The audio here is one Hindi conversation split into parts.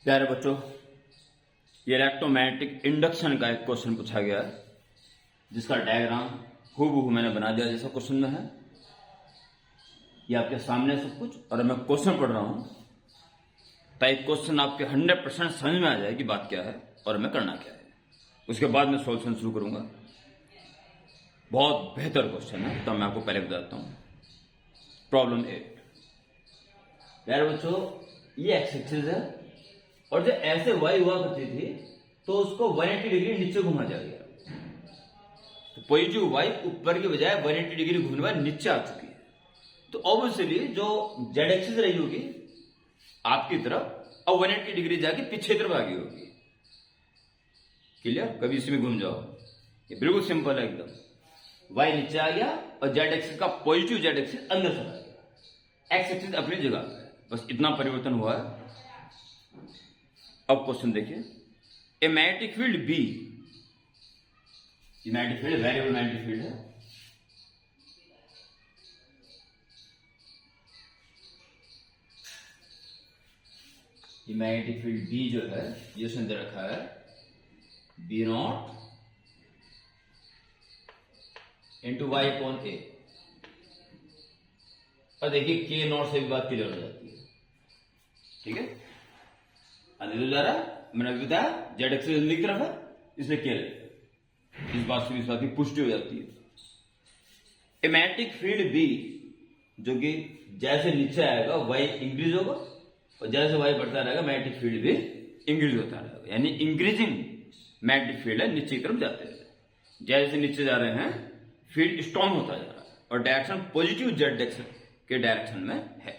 प्यारे बच्चों, ये इलेक्ट्रोमैग्नेटिक इंडक्शन का एक क्वेश्चन पूछा गया है, जिसका डायग्राम हूबहू मैंने बना दिया जैसा क्वेश्चन में है। ये आपके सामने सब कुछ, और मैं क्वेश्चन पढ़ रहा हूं ताकि क्वेश्चन आपके 100% समझ में आ जाए कि बात क्या है और हमें करना क्या है। उसके बाद मैं सॉल्यूशन शुरू करूंगा। बहुत बेहतर क्वेश्चन है, तो मैं आपको पहले बताता हूं। प्रॉब्लम 8। प्यारे बच्चों, ये एक्स एक्सिस है और जब ऐसे वाई हुआ करती थी तो उसको 180 डिग्री नीचे घुमा जाएगा। तो पॉजिटिव वाई ऊपर की बजाय 180 डिग्री घूमने बाद नीचे आ चुकी है। तो ऑब्वियसली जो जेड एक्सिस रही होगी आपकी तरफ और 180 डिग्री जाके पीछे तरफ आ गई होगी। क्लियर? कभी इसमें घूम जाओ, ये बिल्कुल सिंपल है एकदम। वाई नीचे आ गया और जेड एक्सिस का पॉजिटिव जेड एक्सिस अंदर चला गया। एक्स एक्सिस अपनी जगह पे है, बस इतना परिवर्तन हुआ है। अब क्वेश्चन देखिए, A magnetic field B, magnetic field variable magnetic field है, ये मैग्नेटिक फील्ड बी जो है ये उसने दे रखा है B naught into Y upon A. और देखिए के नॉट से भी बात क्लियर हो जाती है। ठीक है, अंदर जा रहा है, मैंने अभी बताया जेड एक्सिस अंदर की तरफ है, इसलिए के इस बात से इस बात की पुष्टि हो जाती है। ए मैग्नेटिक फील्ड बी जो कि जैसे नीचे आएगा वाई इंक्रीज होगा और जैसे वाई बढ़ता रहेगा मैग्नेटिक फील्ड भी इंक्रीज होता रहेगा, यानी इंक्रीजिंग मैग्नेटिक फील्ड है, नीचे की तरफ जाते हैं। जैसे नीचे जा रहे हैं फील्ड स्ट्रॉन्ग होता जा रहा है और डायरेक्शन पॉजिटिव जेड एक्सिस के डायरेक्शन में है।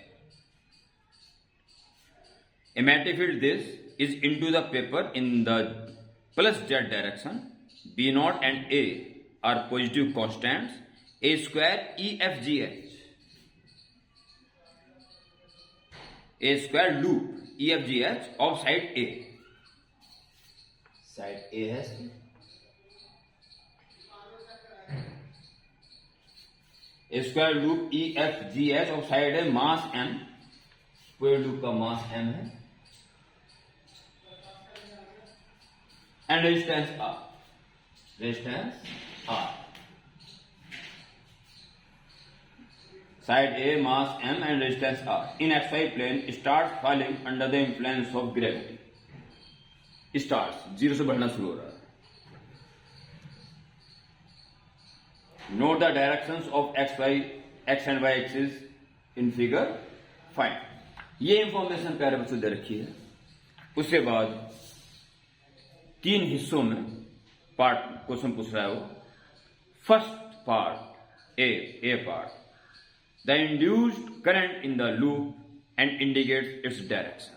A magnetic field this is into the paper in the plus z direction. B naught and A are positive constants. A square EFGH. A square loop EFGH of side A. Side A has A square loop EFGH of side A mass M. पूरे लूप का मास M है and resistance R, side A mass M and resistance R in XY plane start falling under the influence of gravity. Start 0 से बढ़ना शुरू हो रहा है। Note the directions of X and Y axis in figure 5। ये इंफॉर्मेशन प्यारे बच्चों दे रखी है। उसके बाद 3 हिस्सों में पार्ट क्वेश्चन पूछ रहा है वो। First part A part, the induced current in the loop and indicates its direction.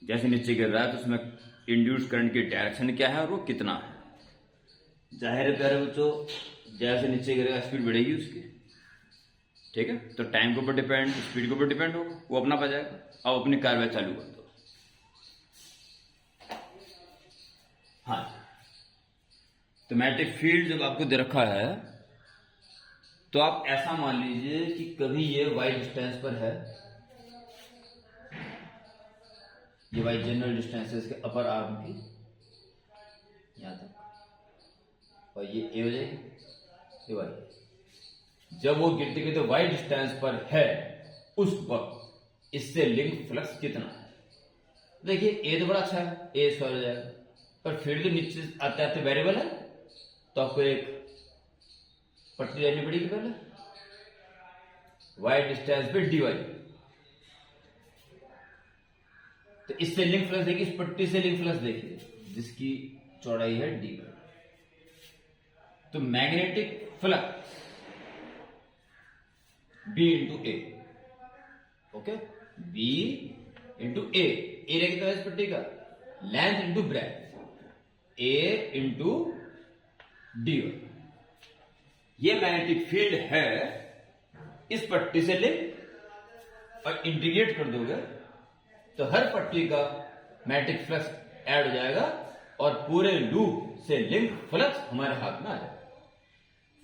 जैसे नीचे गिर रहा है तो उसमें इंड्यूस्ड करंट की डायरेक्शन क्या है और वो कितना है। जाहिर है प्यारे बच्चों, जैसे नीचे गिरेगा स्पीड बढ़ेगी उसकी। ठीक है, तो टाइम के ऊपर डिपेंड, स्पीड के ऊपर डिपेंड होगा, वो अपना पा जाएगा। अब अपनी कार्रवाई चालू कर दो। हाँ, तो मैग्नेटिक फील्ड जब आपको दे रखा है तो आप ऐसा मान लीजिए कि कभी ये वाई डिस्टेंस पर है, ये वाई जनरल डिस्टेंस है इसके अपर आर्म की यहां तक, और ये ए हो जाएगी, ये वाई। जब वो गिरते गिरते वाई डिस्टेंस पर है उस वक्त इससे लिंक फ्लक्स कितना है। देखिए ए तो बड़ा अच्छा है, ए स्क्वायर हो जाएगा, पर फील्ड तो नीचे आते आते वेरिएबल है, तो आपको एक पट्टी लेनी पड़ेगी पहले वाई डिस्टेंस पे डी वाई। तो इससे लिंक फ्लक्स देखिए, इस पट्टी से लिंक फ्लक्स देखिए जिसकी चौड़ाई है डी वाई। तो मैग्नेटिक फ्लक्स B इंटू ए, ओके, B इंटू ए रहेगी तो इस पट्टी का length into breadth, A into D. ये मैग्नेटिक फील्ड है, इस पट्टी से लिंक और इंटीग्रेट कर दोगे तो हर पट्टी का मैग्नेटिक फ्लक्स ऐड हो जाएगा और पूरे लूप से लिंक फ्लक्स हमारे हाथ में आ जाएगा।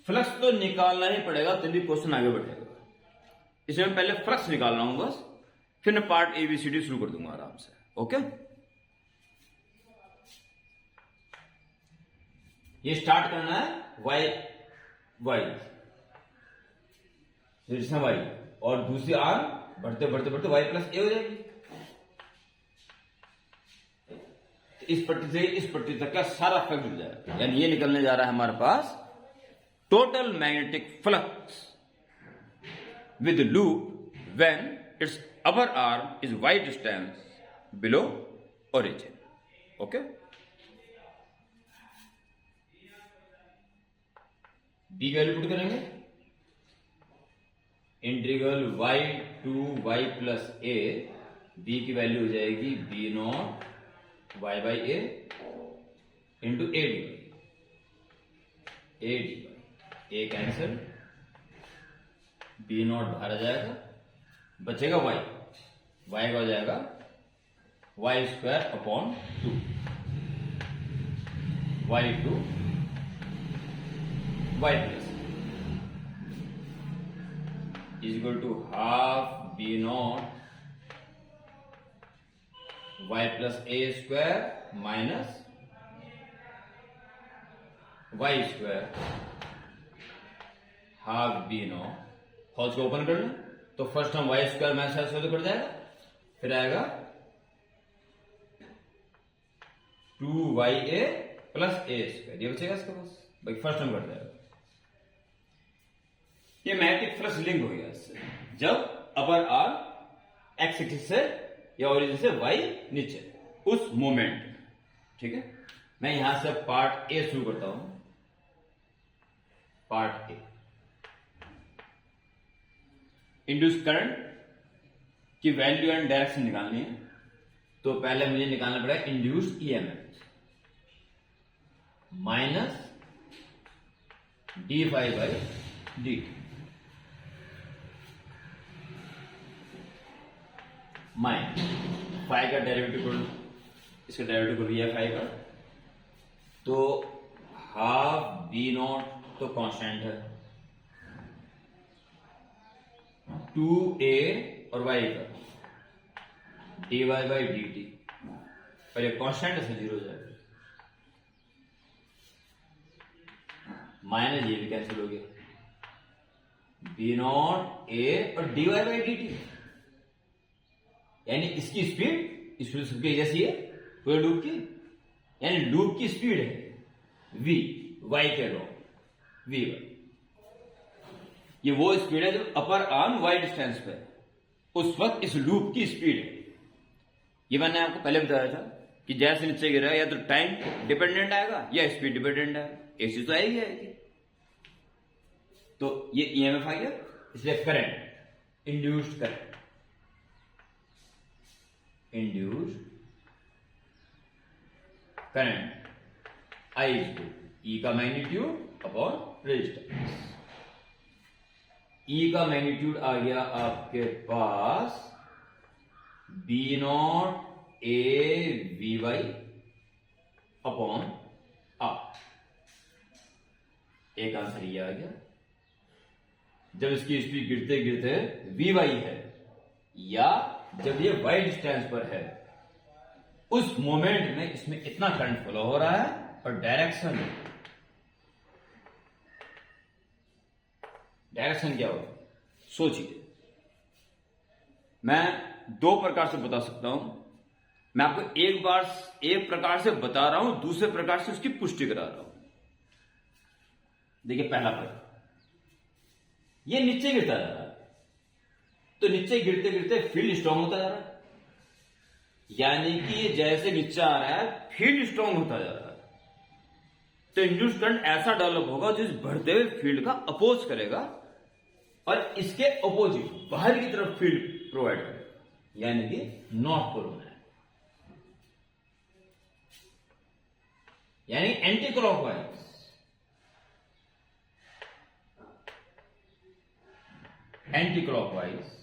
फ्लक्स तो निकालना ही पड़ेगा तभी क्वेश्चन आगे बढ़ेगा। इसमें पहले फ्लक्स निकाल रहा हूं बस, फिर मैं पार्ट ABCD शुरू कर दूंगा आराम से। ओके, ये स्टार्ट करना है वाई वाई और दूसरी आर्म बढ़ते बढ़ते बढ़ते वाई प्लस ए हो जाएगी। इस पट्टी से इस पट्टी तक का सारा फ्लक्स जुड़ जाएगा, यानी ये निकलने जा रहा है हमारे पास total magnetic flux with loop when it's upper arm is Y distance below origin. Okay, B value put करेंगे, integral y to y plus A, B की वैल्यू हो जाएगी B naught y by A into A D A cancel, B naught बाहर आ जाएगा, बचेगा y का हो जाएगा y square upon 2 y to y plus is equal to half b naught y plus a square minus y square half b naught। Holes को ओपन कर लें तो first term y square minus से कट जाएगा, फिर आएगा 2ya प्लस a स्क्वायर, ये बचेगा इसके पास, बाकी फर्स्ट टर्म कट जाएगा। ये मैग्नेटिक फ्लक्स लिंक हो गया इससे, जब अपर आर एक्स एक्सिस से या ओरिजिन से वाई नीचे उस मोमेंट। ठीक है, मैं यहां से पार्ट ए शुरू करता हूं। पार्ट ए, इंड्यूस करंट की वैल्यू एंड डायरेक्शन निकालनी है, तो पहले मुझे निकालना पड़ेगा induce EMF minus D phi by D T minus phi का डेरिवेटिव कर लो, इसका डेरिवेटिव कर लिया फाई का, तो हाफ बी नॉट तो कांस्टेंट है, 2a और y का dy बाई डी टी, पर ये कांस्टेंट है, जीरो हो जाएगा, माइनस ये भी कैंसिल हो गया, बी नॉट ए और dy बाई डी टी, यानी इसकी स्पीड इस सबके जैसी है पूरे लूप की, यानी लूप की स्पीड है v y के अलोंग v, ये वो स्पीड है जब अपर आर्म y डिस्टेंस पे, उस वक्त इस लूप की स्पीड है। ये मैंने आपको पहले बताया था कि जैसे नीचे गिरा या तो टाइम डिपेंडेंट आएगा या स्पीड डिपेंडेंट आएगा, ऐसी तो आएगी आएगी। तो ये ईएमएफ आ गया, इसलिए current induced current, induced current I is to E का मैग्नीट्यूड अपॉन रेजिस्टेंस। E का मैग्नीट्यूड आ गया आपके पास B naught A V Y upon R, एक आंसर ये आ गया। जब इसकी स्पीड गिरते गिरते वी वाई है या जब ये वाई डिस्टेंस पर है, उस मोमेंट में इसमें इतना करंट फ्लो हो रहा है और डायरेक्शन क्या होगा सोचिए। मैं दो प्रकार से बता सकता हूं, मैं आपको एक प्रकार से बता रहा हूं, दूसरे प्रकार से उसकी पुष्टि करा रहा हूं। देखिए पहला प्रकार, ये नीचे गिरता जा रहा है, तो नीचे गिरते गिरते फील्ड स्ट्रांग होता जा रहा है, यानी कि ये जैसे नीचे आ रहा है फील्ड स्ट्रांग होता जा रहा है, तो इंड्यूस्ड करंट ऐसा डेवलप होगा जो इस बढ़ते हुए फील्ड का अपोज करेगा और इसके अपोजिट बाहर की तरफ फील्ड प्रोवाइड करेगा, यानी कि नॉर्थ पोल बनाएगा, यानी एंटी क्लॉकवाइज। एंटी क्लॉकवाइज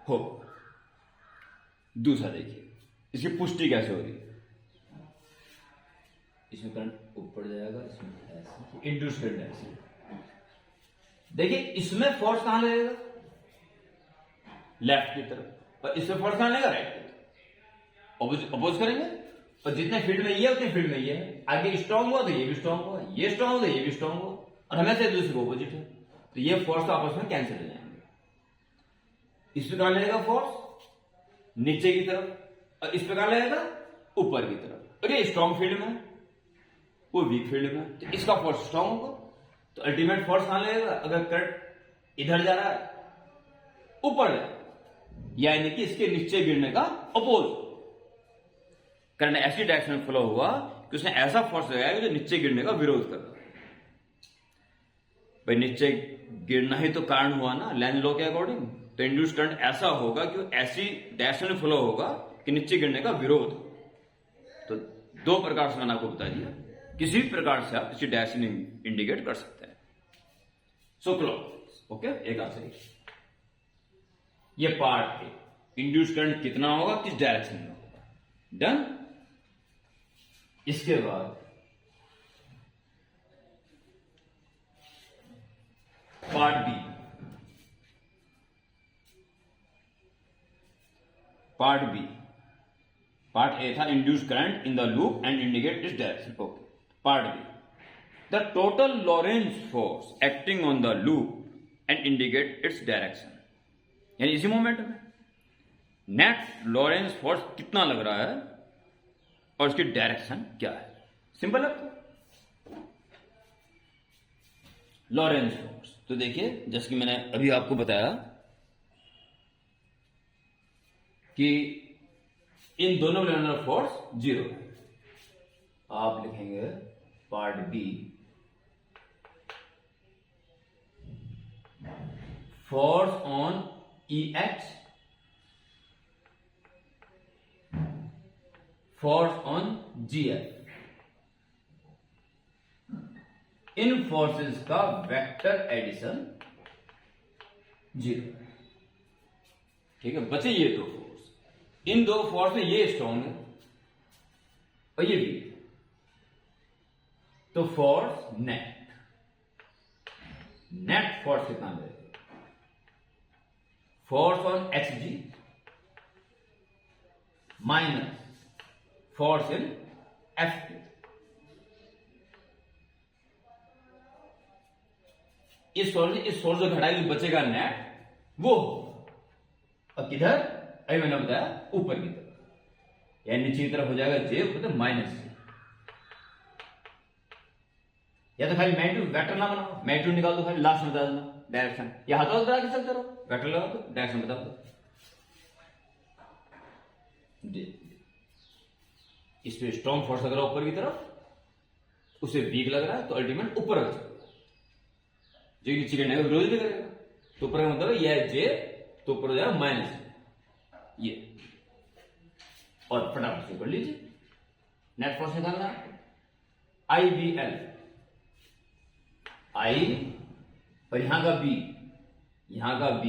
हो। दूसरा देखिए इसकी पुष्टि कैसे हो रही है, इसमें करंट ऊपर जाएगा, इसमें ऐसे इंड्यूस करंट ऐसे। देखिए इसमें फोर्स कहां लगेगा, लेफ्ट की तरफ, और इसमें फोर्स कहां लेगा, राइट की तरफ, अपोज करेंगे। और जितने फील्ड में ये है उतने फील्ड में ये है, आगे स्ट्रांग हुआ तो ये भी स्ट्रांग हुआ, ये स्ट्रांग हुआ तो ये भी स्ट्रांग हुआ, और हमेशा एक दूसरे को ऑपोजिट है, तो ये फोर्स तो आपस में कैंसिल हो जाएंगे। इस पे कहां लगेगा फोर्स, नीचे की तरफ, और इस पे कहां लगेगा, ऊपर की तरफ। और ये स्ट्रांग फील्ड में, वो वीक फील्ड में, तो इसका फोर्स स्ट्रांग होगा, तो अल्टीमेट फोर्स कहां लगेगा, अगर करंट इधर जा रहा है ऊपर जाए, यानी कि इसके नीचे गिरने का अपोज, करंट ऐसी डायरेक्शन में फ्लो हुआ कि उसने ऐसा फोर्स लगाया जो नीचे गिरने का विरोध कर रहा है। भाई नीचे गिरना ही तो कारण हुआ ना लेंज लॉ के अकॉर्डिंग, तो इंड्यूस करंट ऐसा होगा कि ऐसी डायरेक्शन में फ्लो होगा कि नीचे गिरने का विरोध। तो दो प्रकार से मैंने आपको बता दिया, किसी भी प्रकार से आप इसकी डायरेक्शन इंडिकेट कर सकते हैं। सो क्लॉकवाइज, ओके, एक आंसर ये पार्ट है, इंड्यूस करंट कितना होगा, किस डायरेक्शन में होगा, डन। इसके बाद part B, part B, part A था induce current in the loop and indicate this direction, okay. Part B, the total Lorentz force acting on the loop and indicate its direction, यानी इसी मोमेंट में नेट लॉरेंज फोर्स कितना लग रहा है और उसकी डायरेक्शन क्या है। सिंपल है लॉरेंज फोर्स। तो देखिए जैसे कि मैंने अभी आपको बताया कि इन दोनों में लेवल फोर्स 0 है। आप लिखेंगे part B, force on EX, force on GF, इन फोर्सेस का वेक्टर एडिशन 0, ठीक है। बचे ये दो फोर्स, इन दो फोर्स में ये स्ट्रॉन्ग है और ये वीक है, तो फोर्स नेट फोर्स कितना मिलेगा, force on HG minus force in FP। इस फोर्स जो घटाई बचेगा नेट वो, और किधर, अभी मैंने बताया ऊपर की तरफ, यानी नीचे की तरफ हो जाएगा J, ऊपर माइनस J। या तो खाली मैग्नीट्यूड वेक्टर ना बनाओ, मैग्नीट्यूड निकाल दो, खाली लास्ट में बता देना डायरेक्शन, या हाथों बता के चलते रहो, वेक्टर लगा दो डायरेक्शन बता दो। इस पे स्ट्रॉन्ग फोर्स लग रहा है ऊपर की तरफ, उसे वीक लग रहा है तो अल्टीमेट ऊपर लग जाएगा, जो नीचे गिरने का विरोध भी करेगा, तो ऊपर का मतलब यह J, तो ऊपर हो जाएगा माइनस ये, और फटाफट से कर लीजिए नेट फोर्स निकालना है IBL, I और यहां का B, यहां का B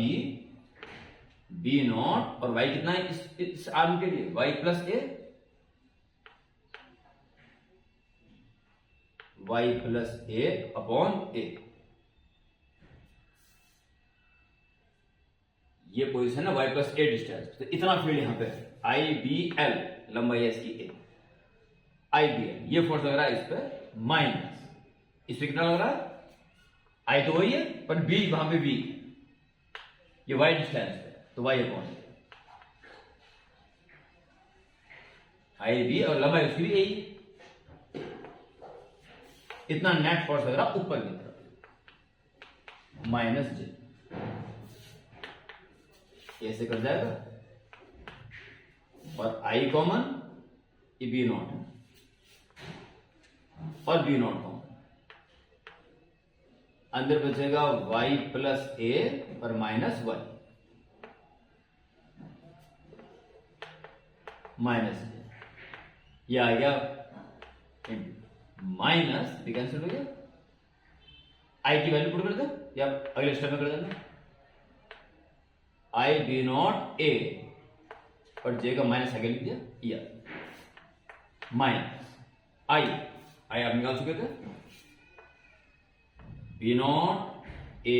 नॉट, और Y कितना है इस आर्म के लिए, Y plus A, Y plus A upon A, ये पोजीशन है Y प्लस A डिस्टेंस, तो इतना फील्ड यहां पे है IBL, लंबाई है इसकी A, IBL, ये फोर्स लग रहा है इस पे माइनस, इस पे कितना लग रहा है, I तो वही है पर B वहां पे B, ये Y डिस्टेंस है तो Y अपॉन IB, और लंबाई उसकी भी यही, इतना नेट फोर्स लग रहा ऊपर की तरफ माइनस J, ऐसे कर जाएगा, और I कॉमन, ये B नॉट है, और B नॉट कॉमन, अंदर बचेगा Y प्लस A और माइनस Y, माइनस ये आ गया माइनस, भी कैंसिल हो गया, I की वैल्यू पुट कर दो या अगले स्टेप में कर देना, I B नॉट A और J का माइनस आगे लिख दिया, माइनस I आप निकाल चुके थे, B naught A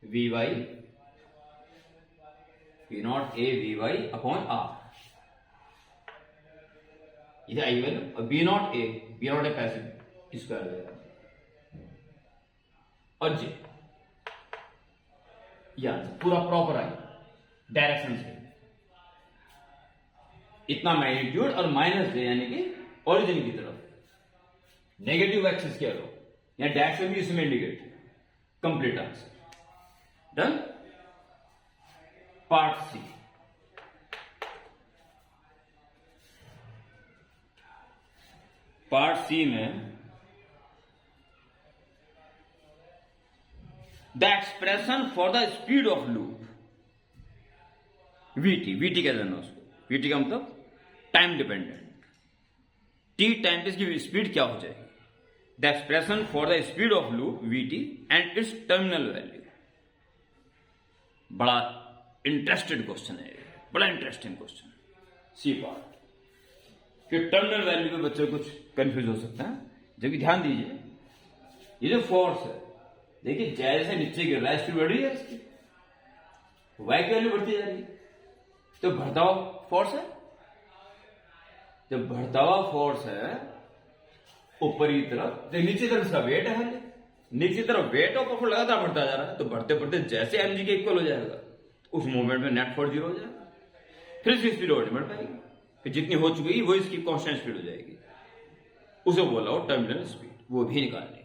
VY P naught A V Y upon R, इधर आई वैल्यू, और B naught A passive square हो जाएगा, और जे या पूरा प्रॉपर आई डायरेक्शन से इतना मैग्नीट्यूड और माइनस जे यानी कि ओरिजिन की तरफ नेगेटिव एक्सिस के लो, या डैश में भी इसमें indicate complete answer done. Part C, part C में the expression for the speed of loop VT कहते हैं उसको, वीटी का मतलब टाइम डिपेंडेंट, टी टाइम पे इसकी स्पीड क्या हो जाएगी, the expression for the speed of loop VT and it's terminal value. बड़ा इंटरेस्टेड क्वेश्चन है, बड़ा इंटरेस्टिंग क्वेश्चन, सी पार्ट कि टर्मिनल वैल्यू पे बच्चे कुछ कंफ्यूज हो सकता है, जबकि ध्यान दीजिए ये जो फोर्स है, देखिए जैसे नीचे गिर रहा है स्पीड बढ़ रही है इसकी, वाई की वैल्यू बढ़ती जा रही है, तो बढ़ता हुआ फोर्स है, जब बढ़ता हुआ फोर्स है ऊपरी तरफ, तो नीचे तरफ इसका वेट है, नीचे तरफ वेट और फोर्स लगातार बढ़ता जा रहा है, तो बढ़ते बढ़ते जैसे एमजी के इक्वल हो जाएगा उस मोमेंट में नेट फोर्स 0 हो जाएगा, फिर इसकी स्पीड और नहीं बढ़ पाएगी, फिर जितनी हो चुकी वो इसकी कांस्टेंट स्पीड हो जाएगी, उसे बोला हो टर्मिनल स्पीड, वो भी निकालनी है।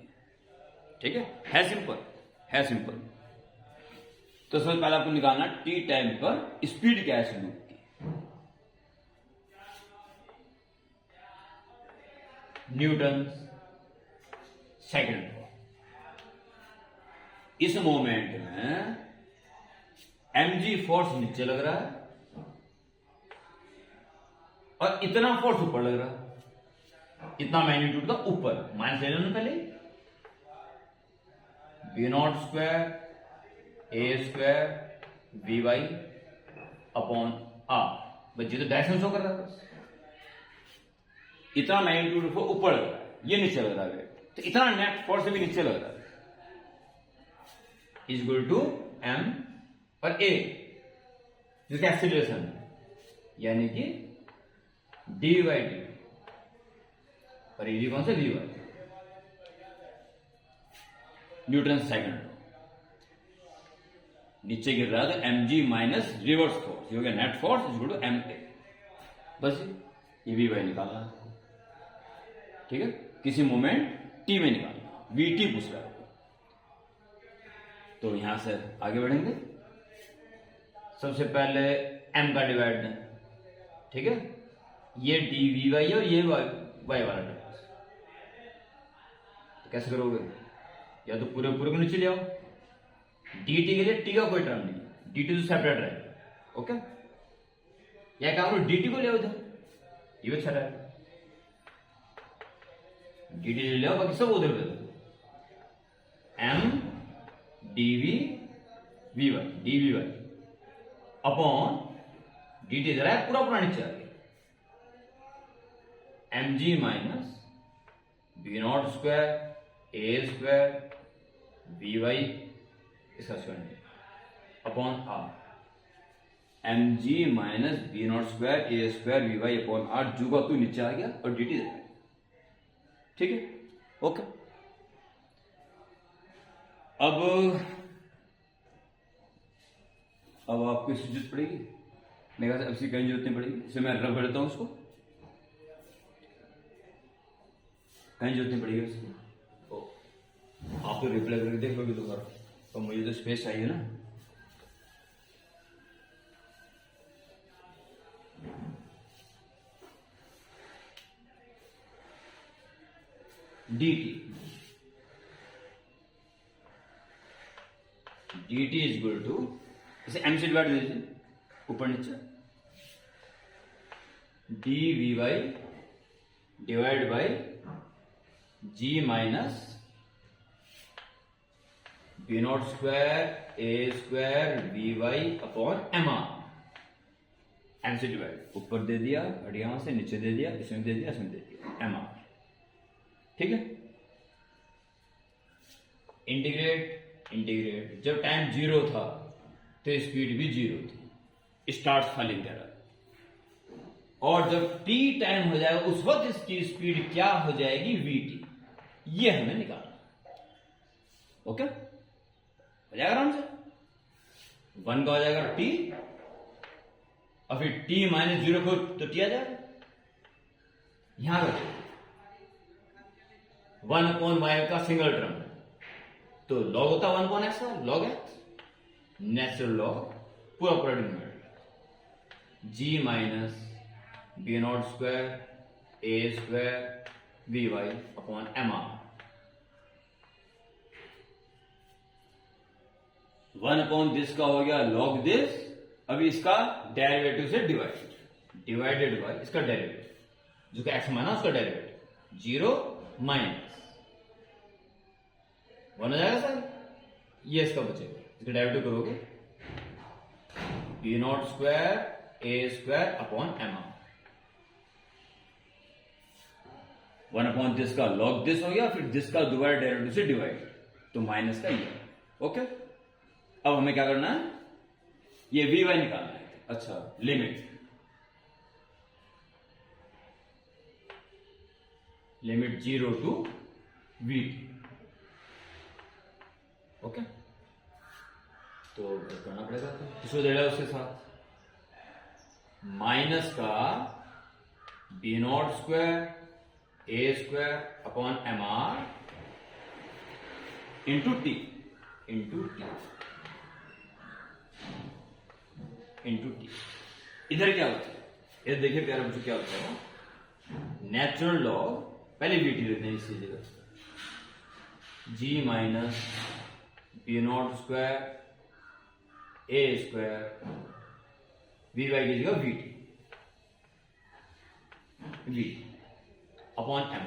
ठीक है सिंपल, है सिंपल। तो सबसे पहले आपको निकालना टी टाइम पर स्पीड क्या है लूप की, न्यूटन सेकंड। इस मोमेंट में mg फोर्स नीचे लग रहा है और इतना फोर्स ऊपर लग रहा है, इतना मैग्नीट्यूड का ऊपर, माइनस ले लेना पहले, B naught square A square V Y upon R, बच्चे तो डायरेक्शन शो कर रहा है, इतना मैग्नीट्यूड को ऊपर लग रहा है, ये नीचे लग रहा है, तो इतना नेट फोर्स से भी नीचे लग रहा है, इज इक्वल टू एम और ए जिसका एक्सीलरेशन है, यानी कि डी बाई डी, और ये कौन सा वी वाई, न्यूटन सेकंड, नीचे गिर रहा है तो M G minus reverse force, ये हो गया net force is equal to M A, बस ये वी वाई निकालना है। ठीक है, किसी मोमेंट टी में निकालना, वी टी पूछ रहा है, तो यहां से आगे बढ़ेंगे। सबसे पहले m का डिवाइड दें, ठीक है, ये डी वी वाई और ये वाई वाला डिफरेंस, तो कैसे करोगे, या तो पूरे पूरे को नीचे ले आओ, डी टी के लिए टी का कोई टर्म नहीं, डी टी तो सेपरेट रहेगा, ओके, या क्या करो डी टी को ले आओ इधर, ये भी अच्छा रहेगा, डी टी ले आओ, बाकी सब उधर दे दो, M DV V Y D V Y upon D T जरा पूरा पूरा नीचे आ गया, M G minus B naught square A square V Y इसका square upon R, M G minus B naught square A square V Y upon R, जू का तू नीचे आ गया और डी टी देखा, ठीक है, ओके। अब आपको इसकी जरूरत पड़ेगी, मेरे ख्याल से अब कहीं जरूरत नहीं पड़ेगी, इसे मैं रब कर देता हूं, उसको कहीं जरूरत नहीं पड़ेगी इसको, आप तो रिप्लाई करके देख लोगे दोबारा, तो मुझे तो स्पेस चाहिए ना। dt इज इक्वल टू, इसे m से डिवाइड दे दीजिए ऊपर नीचे, D V Y divide by G minus B naught square A square V Y upon M R, M से डिवाइड ऊपर दे दिया और यहां से नीचे दे दिया, इसमें दे दिया, इसमें दे दिया, एम आर, ठीक है। इंटीग्रेट, जब टाइम 0 था तो स्पीड भी 0 थी, स्टार्ट फॉलिंग टेरर, और जब t टाइम हो जाएगा उस वक्त इसकी स्पीड क्या हो जाएगी, vt, ये हमें निकालना। ओके, हो जाएगा आराम से। 1 का हो जाएगा t, और फिर t माइनस 0 को तो t आ जाएगा। यहां पर 1/y का सिंगल टर्म है, तो लॉग होता 1/x का, log x, नेचुरल लॉग पूरा denominator, g minus B naught square A square V Y upon M R. 1 this का हो गया log दिस, अभी इसका डेरिवेटिव से डिवाइडेड बाय इसका डेरिवेटिव, जो कि x माना उसका डेरिवेटिव, 0 माइनस 1 हो जाएगा सर, ये इसका बचेगा, इसका डेरिवेटिव करोगे B naught square A square upon M R. 1 this का log दिस हो गया, फिर दिस का दोबारा डेरिवेटिव से डिवाइड, तो माइनस का ये। ओके, अब हमें क्या करना है, ये वी वाई निकालना है। अच्छा, लिमिट 0 टू वी। ओके, तो करना पड़ेगा, किसको दे रहा है उसके साथ, माइनस का B naught square A square upon M R into T इधर क्या होता है, ये देखिए प्यारे बच्चों क्या होता है, नेचुरल लॉग, पहले वीटी लेते हैं इसी जगह, G minus B naught square A square V Y की जगह वी अपॉन एम।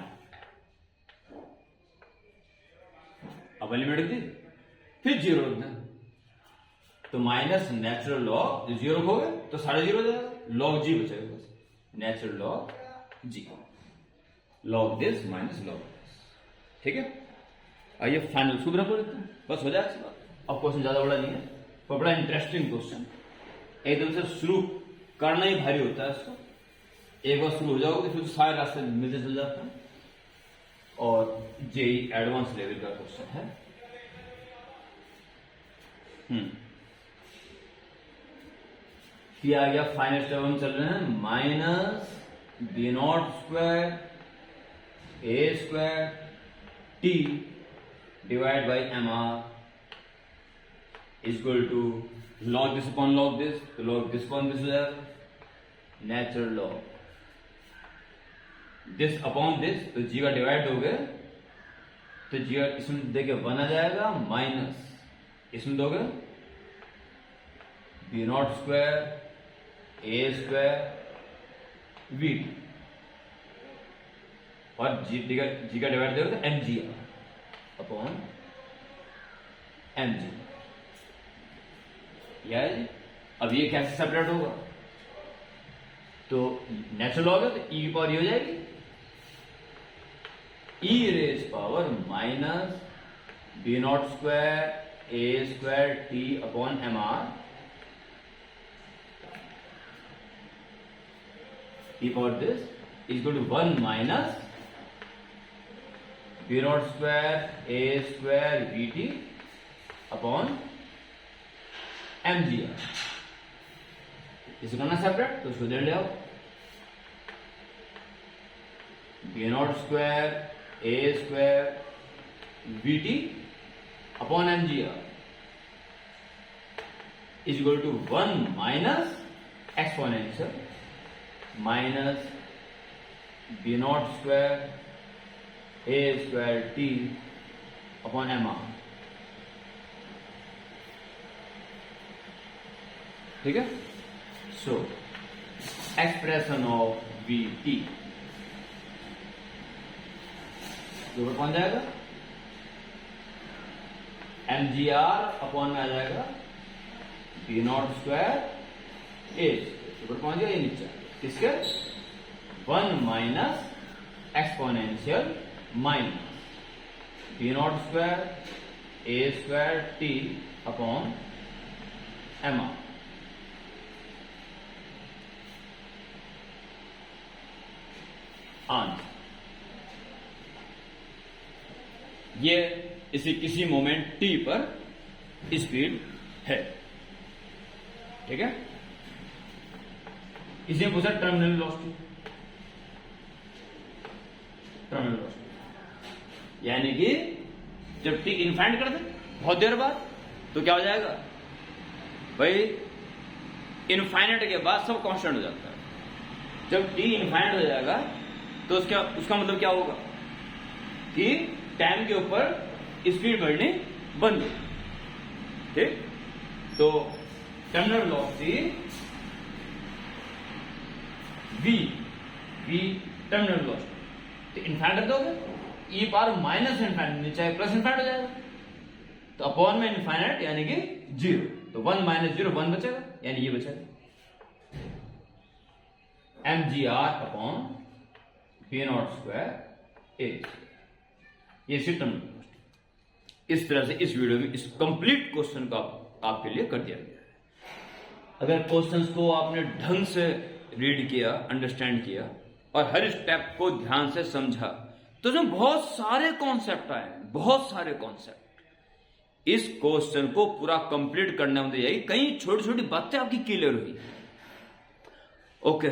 अब लिमिट दी, फिर 0 रखना, तो माइनस नेचुरल लॉग, 0 रखोगे तो 0.5 हो जाएगा, लॉग जी बचेगा बस, natural log ji, log this minus log this. ठीक है, आइए फाइनल सूत्र रख लेते हैं, बस हो जाएगा। अब क्वेश्चन ज्यादा बड़ा नहीं है, पर बड़ा इंटरेस्टिंग क्वेश्चन, एकदम से शुरू करना ही भारी होता है इसको, एक बार शुरू हो जाओगे फिर सारे रास्ते मिलते चल जाते हैं, और जेई एडवांस लेवल का क्वेश्चन है। किया गया फाइनल स्टेप हम चल रहे हैं, minus B naught square A square T divide by M R equal to log this upon log this, तो लॉग दिस अपॉन दिस हो जाएगा, natural log this upon this, तो जी का डिवाइड हो गया, तो जी का इसमें देके 1 आ जाएगा, माइनस इसमें दोगे B naught square A square V, और जी का डिवाइड दोगे तो M G upon M G. अब ये कैसे सेपरेट होगा, तो नेचुरल लॉग है तो ई की पावर ये हो जाएगी, E raise power minus B naught square A square T upon M R, e power this is equal to 1 minus b naught square a square vt upon mgr। इसे करना सेपरेट, तो इसको ले आओ, b naught square a square vt upon mgr is equal to 1 minus exponential minus B naught square A square T upon M R. ठीक है, so expression of V T ऊपर कौन जाएगा, एम जी आर अपॉन में आ जाएगा बी नॉट स्क्वायर ए, ऊपर पहुंच गया, ये नीचे किसके 1 minus exponential minus B naught square A square T upon M R. Answer. ये इसे किसी मोमेंट t पर स्पीड है, ठीक है। इसे पूछा टर्मिनल वेलोसिटी, टर्मिनल वेलोसिटी यानी कि जब t इनफाइनाइट कर दे बहुत देर बाद तो क्या हो जाएगा भाई, इनफाइनाइट के बाद सब कांस्टेंट हो जाता है। जब t इनफाइनाइट हो जाएगा तो उसका मतलब क्या होगा कि टाइम के ऊपर स्पीड बढ़नी बंद हो, ठीक। तो terminal velocity v terminal velocity तो इनफाइनाइट दोगे e पावर माइनस इनफाइनाइट चाहे प्लस इनफाइनाइट हो जाएगा, तो अपॉन में इनफाइनाइट यानी कि 0, तो 1 माइनस 0 1 बचेगा, यानी ये बचेगा mgr अपॉन v0 2 ये टर्मिनल। इस तरह से इस वीडियो में इस कंप्लीट क्वेश्चन का आपके लिए कर दिया गया है। अगर क्वेश्चंस को आपने ढंग से रीड किया, अंडरस्टैंड किया और हर स्टेप को ध्यान से समझा तो इसमें बहुत सारे कॉन्सेप्ट आए, बहुत सारे कॉन्सेप्ट। इस क्वेश्चन को पूरा कंप्लीट करने में यही कई छोटी छोटी बातें आपकी क्लियर हुई। ओके।